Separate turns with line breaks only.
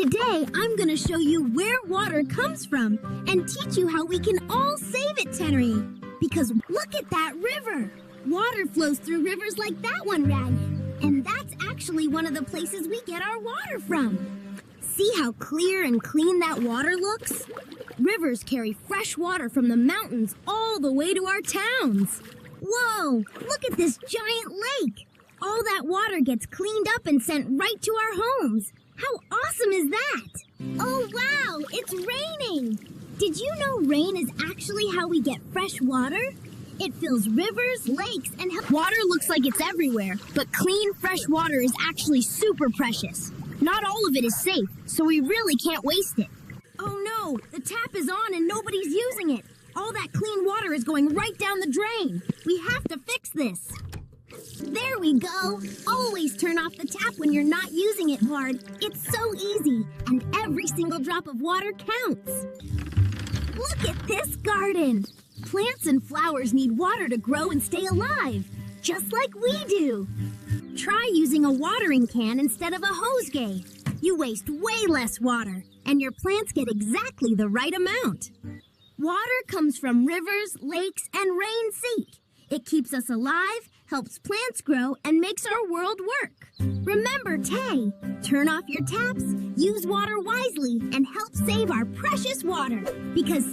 Today, I'm going to show you where water comes from and teach you how we can all save it, Tennery. Because look at that river. Water flows through rivers like that one, Rag. And that's actually one of the places we get our water from. See how clear and clean that water looks? Rivers carry fresh water from the mountains all the way to our towns. Whoa, look at this giant lake. All that water gets cleaned up and sent right to our homes. How awesome is that? Oh, wow, it's raining. Did you know rain is actually how we get fresh water? It fills rivers, lakes, and water looks like it's everywhere, but clean, fresh water is actually super precious. Not all of it is safe, so we really can't waste it. Oh no, the tap is on and nobody's using it. All that clean water is going right down the drain. We have to fix this. There we go. Always turn off the tap when you're not using it hard. It's so easy, and every single drop of water counts. Look at this garden. Plants and flowers need water to grow and stay alive, just like we do. Try using a watering can instead of a hosegay. You waste way less water, and your plants get exactly the right amount. Water comes from rivers, lakes, and rain seep. It keeps us alive, helps plants grow, and makes our world work. Remember, Tay, turn off your taps, use water wisely, and help save our precious water. Because